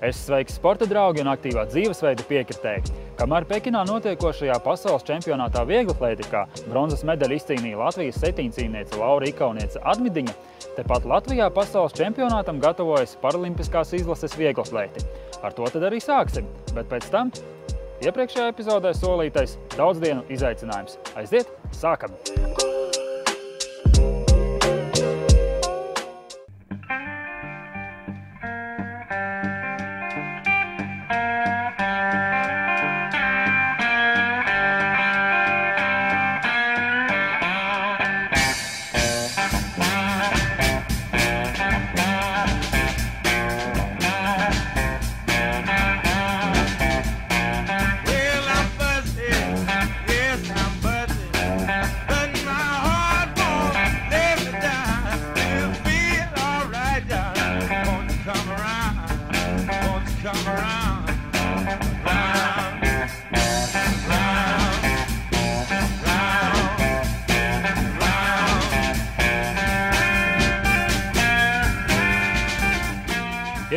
Es sveiks sporta draugi un aktīvā dzīvesveida piekritēji. Kamēr Pekinā notiekošajā pasaules čempionātā vieglatlētikā bronzas medaļu izcīnīja Latvijas septiņcīniece Laura Ikauniece Admidiņa, tepat Latvijā pasaules čempionātam gatavojas paralimpiskās izlases vieglatlēti. Ar to tad arī sāksim, bet pēc tam iepriekšējā epizodē solītais daudzdienu izaicinājums. Aiziet, sākam!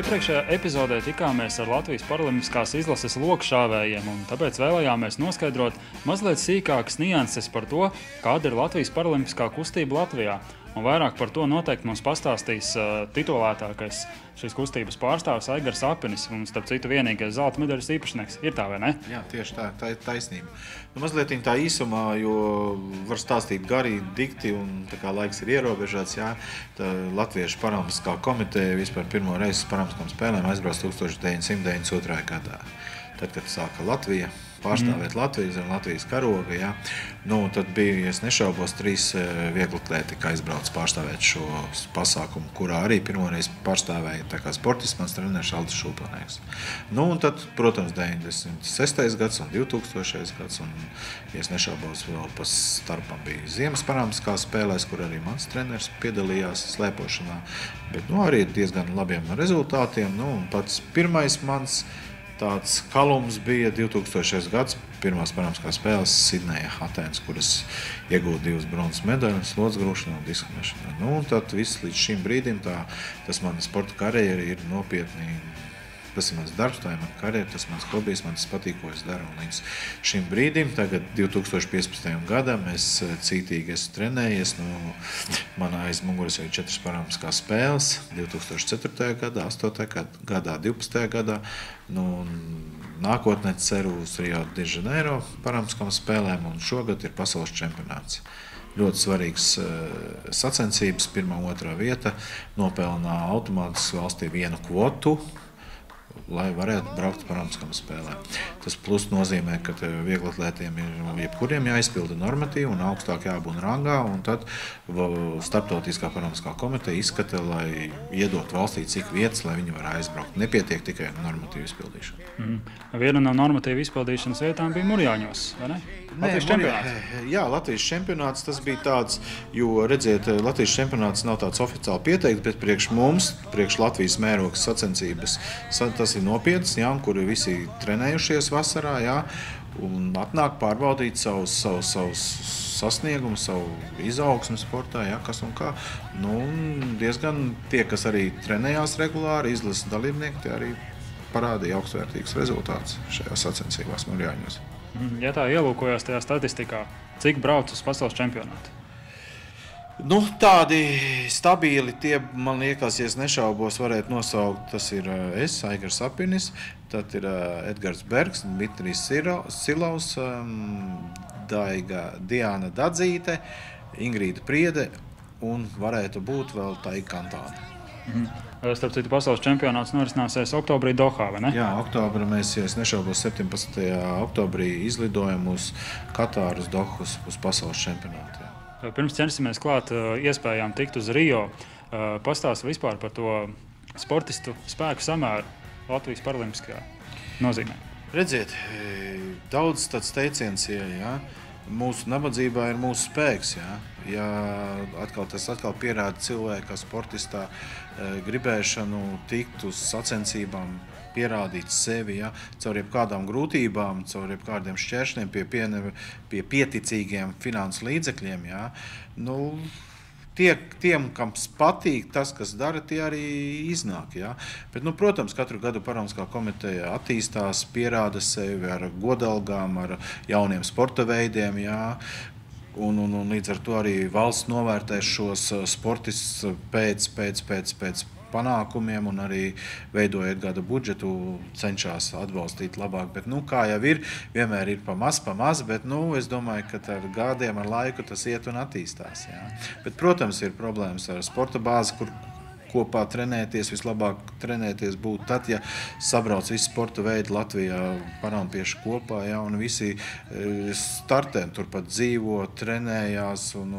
Iepriekšējā epizodē tikāmies ar Latvijas paralimpiskās izlases lokšāvējiem, un tāpēc vēlējāmies noskaidrot mazliet sīkākas nianses par to, kāda ir Latvijas paralimpiskā kustība Latvijā. Un vairāk par to noteikti mums pastāstīs titulētākais šīs kustības pārstāvis Aigars Apinis, un starp citu vienīgais zelta medaļas īpašnieks. Ir tā, vai ne? Jā, tieši tā ir taisnība. Mazliet tā īsumā, jo var stāstīt gari, dikti, un tā kā laiks ir ierobežots, jā. Latviešu paralimpiskā komiteja vispār pirmo reizi paralimpiskām spēlēm aizbrauc 1992. gadā. Tad, kad sāka Latvija pārstāvēt Latviju zem Latvijas karoga, jā. Tad bija, es nešaubos, 3 vieglatlēti, kā aizbrauc pārstāvēt šo pasākumu, kurā arī pirmoreiz pārstāvēja tā kā sportists, mans treneris Aldis Šulpanieks. Un tad, protams, 96. gads un 2000. gads, un, ja es nešaubos, vēl pa starpam bija Ziemas paralimpiskās spēlēs, kur arī mans treneris piedalījās slēpošanā, bet arī diezgan labiem rezultātiem. Un pats pirmais mans tāds kalums bija 2000. gads, pirmās paralimpiskās spēles Sidneja, Atēnas, kuras iegūta 2 bronzas medaļas, slodzgrūšanā un diskriminēšanā. Un tad viss līdz šim brīdim tas mana sporta karjera ir nopietni. Tas ir mans darbs, tā ir mana karjera, tas ir mans hobijs, man tas patīk, ko es daru. Un līdz šim brīdim, tagad 2015. gadam, es cītīgi esmu trenējies. Manā aiz muguras jau ir 4 paralimpiskās spēles, 2004. gadā, 8. gadā, 12. gadā. Nākotnē ceru uz Rio de Janeiro paralimpiskām spēlēm, un šogad ir pasaules čempionāts. Ļoti svarīgs sacensības, 1. un 2. vieta, nopelnā automātiski valstī 1 kvotu, lai varētu braukt paralimpiskām spēlēm. Tas plus nozīmē, ka vieglatlētiem ir jebkuriem jāizpilda normatīvi un augstāk jābūt rangā, un tad Starptautiskā paralimpiskā komiteja izskata, lai iedot valstī cik vietas, lai viņi var aizbraukt. Nepietiek tikai normatīvu izpildīšanu. Viena no normatīvu izpildīšanas vietām bija Murjāņos, vai ne? Latvijas čempionāts. Jā, Latvijas čempionāts tas bija tāds, jo, redziet, Latvijas čempionāts nav tāds oficiāli pieteikts, bet priekš mums, priekš Latvijas mērogas sacensības, tas ir nopietns, jā, kuri visi trenējušies vasarā, jā, un atnāk pārbaudīt savus sasniegumus, savu izaugsmu sportā, jā, kas un kā. Diezgan tie, kas arī trenējās regulāri, izlases dalībnieki, tie arī parādīja augstvērtīgus rezultātus šajās sacensībās Murjāņos. Ja tā ielūkojās tajā statistikā, cik brauc uz pasaules čempionātu? Tādi stabili, tie, man liekas, ja es nešaubos, varētu nosaukt, tas ir es, Aigars Apinis, tad ir Edgars Bergs, Dmitrijs Silovs, Diana Dadzīte, Ingrīda Priede un varētu būt vēl Taika Kantāne. Starp citu, pasaules čempionāts norisināsies oktobrī Dohā, vai ne? Jā, oktobrī mēs, ja es nešaubos, 17. oktobrī izlidojam uz Katāru, uz Dohu, uz pasaules čempionātu. Pirms ķersimies klāt iespējām tikt uz Rio, pastāsti vispār par to sportistu spēku samēru Latvijas paralimpiskajā nozīmē. Redziet, daudz tāds teiciens, jā, mūsu nabadzībā ir mūsu spēks, jā. Ja tas atkal pierāda cilvēka sportistā gribēšanu tikt uz sacensībām, pierādīt sevi, ja, caur jebkādām grūtībām, caur jebkādiem šķēršļiem, pie pieticīgiem finansu līdzekļiem. Ja. tiem, kam patīk tas, kas dara, tie arī iznāk. Ja? Bet, protams, katru gadu Paralimpiskā komiteja attīstās, pierāda sevi ar godalgām, ar jauniem sporta veidiem. Ja? Un līdz ar to arī valsts novērtēs šos sportistus pēc panākumiem un arī veidojot gada budžetu, cenšas atbalstīt labāk. Bet, kā jau ir, vienmēr ir pa maz, bet es domāju, ka ar gadiem, ar laiku tas iet un attīstās. Jā. Bet, protams, ir problēmas ar sporta bāzi, kur kopā trenēties, vislabāk trenēties būtu tad, ja sabrauc visi sporta veidi Latvijā paralimpieši kopā, ja, un visi startē, turpat dzīvo, trenējās, un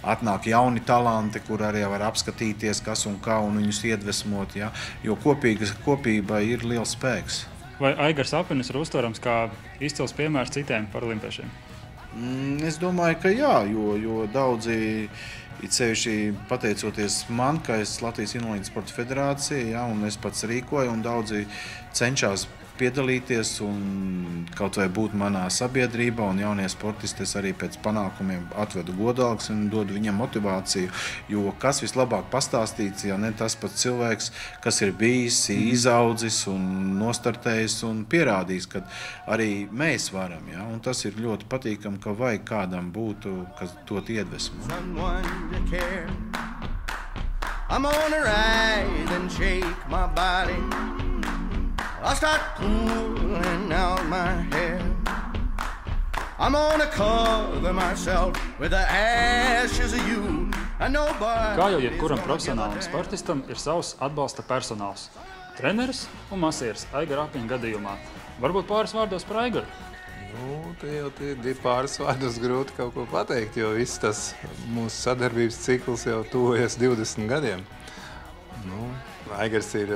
atnāk jauni talanti, kur arī var apskatīties, kas un kā, un viņus iedvesmot, ja, jo kopība ir liels spēks. Vai Aigars Apinis ir uztverams kā izcils piemērs citiem paralimpiešiem? Es domāju, ka jā, jo daudzi, it sevišķi pateicoties man, ka es Latvijas Invalīdu sporta federācija, ja, un es pats rīkoju, un daudzi cenšas piedalīties un kaut vai būt manā sabiedrībā, un jaunie sportisti es arī pēc panākumiem atvedu godalgus un dodu viņam motivāciju, jo kas vislabāk pastāstīts, ja ne tas pats cilvēks, kas ir bijis, izaudzis un nostartējis un pierādījis, ka arī mēs varam, ja, un tas ir ļoti patīkami, ka vajag kādam būtu, kas dot iedvesmu. I'm on a ride and shake my body. I start pulling out my hair. I'm gonna cover myself with the ashes of you. Kā jau jebkuram profesionālam sportistam ir savs atbalsta personāls. Treneris un masieris Aigara Apiņa gadījumā. Varbūt pāris vārdos par Aigaru? Tie pāris vārdos grūti kaut ko pateikt, jo viss tas mūsu sadarbības cikls jau tuvojas 20 gadiem. Aigars ir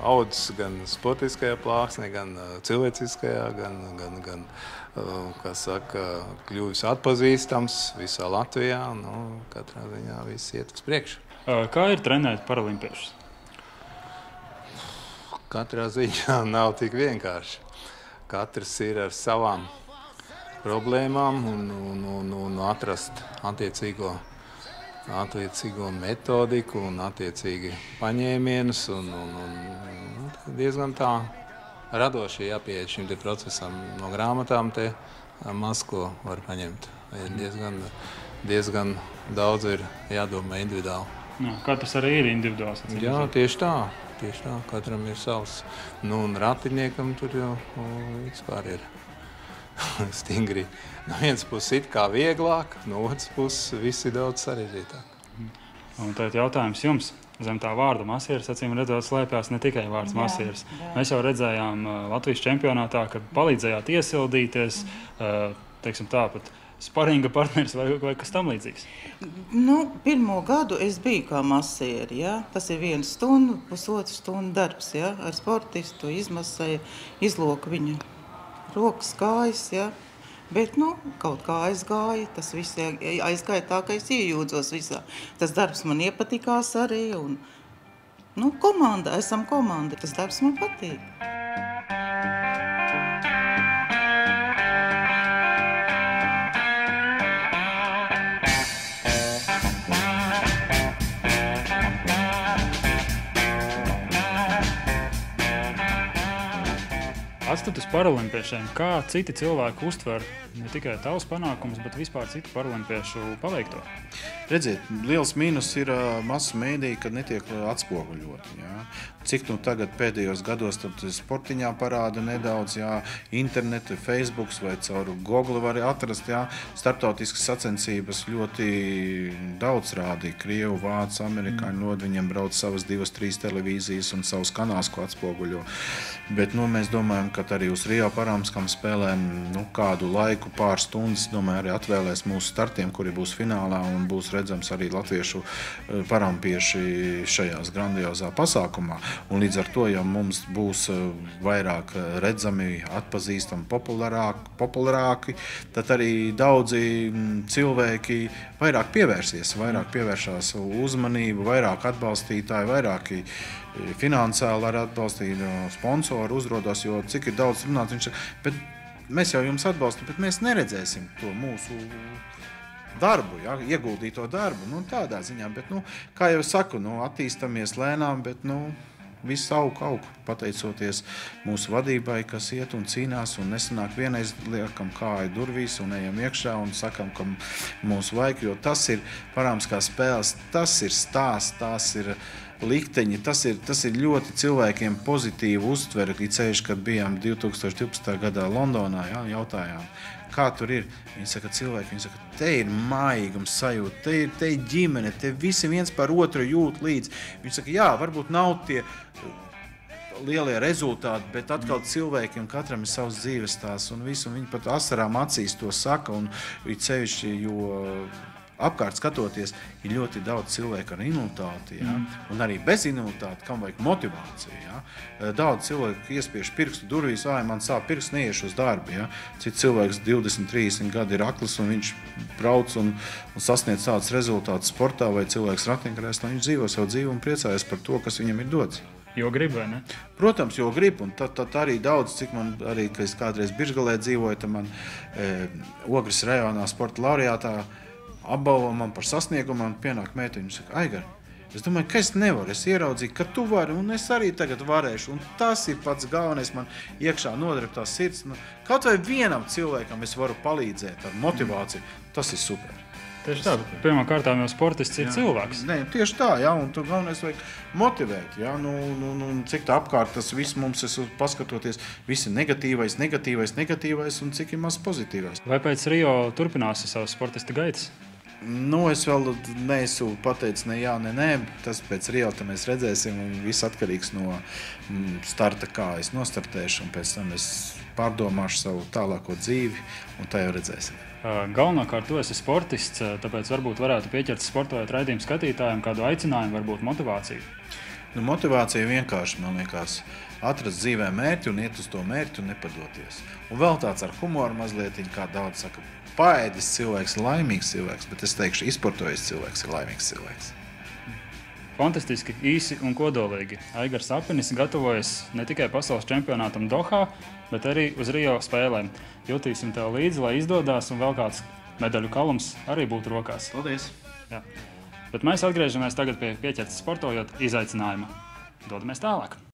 audzis gan sportiskajā plāksnē, gan cilvēciskajā, gan kā saka, kļuvis atpazīstams visā Latvijā. Katrā ziņā viss iet uz priekšu. Kā ir trenēt paralimpiešus? Katrā ziņā nav tik vienkārši. Katrs ir ar savām problēmām un atrast attiecīgo metodiku un attiecīgi paņēmienus un diezgan tā radoši jāpieeja šim te procesam. No grāmatām te maz ko var paņemt. Diezgan daudz ir jādomā individuāli. Katrs arī ir individuāls. Jā, tieši tā. Katram ir savs. Un ratiniekam tur jau vispār ir stingri. No vienas puses it kā vieglāk, no otras puses viss ir daudz sarežģītāk. Un tad jautājums jums. Zem tā vārda masieris, acīm redzot, slēpjas ne tikai vārds masieris. Mēs jau redzējām Latvijas čempionātā, kad palīdzējāt iesildīties, teiksim tā, pat sparinga partneris vai kas tam līdzīgs? Pirmo gadu es biju kā masieri. Ja? Tas ir 1 stundu, pusotru stundu darbs. Ja? Ar sportistu izmasēja, izloka viņa rokas, kājas. Ja? Bet kaut kā aizgāja, tas viss aizgāja tā, ka es iejūdzos visā. Tas darbs man iepatikās arī. Un, esam komanda. Tas darbs man patīk. Atstatus paralimpiešiem, kā citi cilvēki uztver ne tikai tavus panākumus, bet vispār citu paralimpiešu paveikto? Redziet, liels mīnus ir masu mēdīji, kad netiek atspoguļoti. Ja? Cik tagad pēdējos gados sportiņā parāda nedaudz, ja? Internetu, Facebooks vai caur Google var atrast, ja? Starptautiskas sacensības ļoti daudz rādīja. Krievu, vācu, amerikāņu viņiem brauc savas 2-3 televīzijas un savus kanālus, ko atspoguļo. Bet mēs domājam, ka arī uz Rio Paralimpiskām spēlēm kādu laiku, pāris stundas, domāju, arī atvēlēs mūsu startiem, kuri būs finālā un būs redzams arī latviešu paralimpieši šajās grandiozā pasākumā. Un līdz ar to, ja mums būs vairāk redzami, atpazīstami, populārāki, tad arī daudzi cilvēki vairāk pievēršās uzmanību, vairāk atbalstītāji, vairāki finansiāli var atbalstīt, sponsori uzrodas, jo cik ir daudz runāts, bet mēs jau jums atbalstam, bet mēs neredzēsim to mūsu darbu, ja, ieguldīto darbu, nu, tādā ziņā, bet, nu, kā jau saku, nu, attīstamies lēnām, bet, nu, viss aug, pateicoties mūsu vadībai, kas iet un cīnās, un nesanāk vienreiz liekam kāju durvīs un ejam iekšā un sakam, ka mums vajag, jo tas ir parāms kā spēles, tas ir stāsts, tās ir likteņi, tas ir ļoti cilvēkiem pozitīvi uztveri, ceļš, kad bijām 2012. gadā Londonā, ja, jautājām, kā tur ir. Viņi saka, cilvēki, viņi saka, te ir maigums sajūta, te ir ģimene, te visi viens par otru jūt līdz. Viņi saka, jā, varbūt nav tie lielie rezultāti, bet atkal cilvēkiem katram ir savs dzīves stāsts un visu, un viņi pat asarām acīs to saka, un ceļši, jo apkārt skatoties, ir ļoti daudz cilvēku ar invaliditāti, ja? Un arī bez invaliditāti, kam vajag motivāciju. Ja? Daudz cilvēku iespiež pirkstu durvīs, man sāp pirksts, neiešu uz darbu. Ja? Cits cilvēks 20-30 gadi ir aklis, un viņš brauc un sasniedz tādus rezultātus sportā, vai cilvēks ratiņkrēslā, viņš dzīvo savu dzīvi un priecājas par to, kas viņam ir dots. Jo grib, vai ne? Protams, jo grib, un tad arī daudz, cik man arī, kad es kādreiz Biržgalē dzīvoju, tad man Ogres rajonā sporta laureātā apbalvo man par sasniegumu, un pienāk meitiņu un saka, Aigar, es domāju, ka es nevaru, es ieraudzīju, ka tu vari, un es arī tagad varēšu, un tas ir pats galvenais, man iekšā nodarb tās sirds. Nu, kaut vai vienam cilvēkam es varu palīdzēt ar motivāciju, tas ir super. Tieši tā, pirmā kārtām jau sportists ir cilvēks. Nē, tieši tā, jā, un tu galvenais vajag motivēt, jā, nu, cik tā apkārt tas viss mums, es paskatoties, viss ir negatīvais, un cik ir maz pozitīvais. Vai pēc Rio turpināsi savas sportista gaitas? Nu, es vēl neesmu pateicis ne jā, ne nē. Tas pēc Rio mēs redzēsim, un viss atkarīgs no starta, kā es nostartēšu, un pēc tam es pārdomāšu savu tālāko dzīvi, un tā jau redzēsim. Galvenokārt tu esi sportists, tāpēc varbūt varētu pieķert sportojot raidījumu skatītājiem kādu aicinājumu, varbūt motivāciju. Nu, motivācija vienkārši, man liekas, atrast dzīvē mērķi un iet uz to mērķi un nepadoties. Un vēl tāds ar humoru mazliet, kā daudz saka, paēdis cilvēks ir laimīgs cilvēks, bet es teikšu, izsportojis cilvēks ir laimīgs cilvēks. Fantastiski, īsi un kodolīgi. Aigars Apinis gatavojas ne tikai pasaules čempionātam Dohā, bet arī uz Rio spēlēm. Jutīsim tev līdzi, lai izdodās, un vēl kāds medaļu kalums arī būtu rokās. Paldies! Jā. Bet mēs atgriežamies tagad pie pieķertas sportojot izaicinājuma. Dodamies tālāk.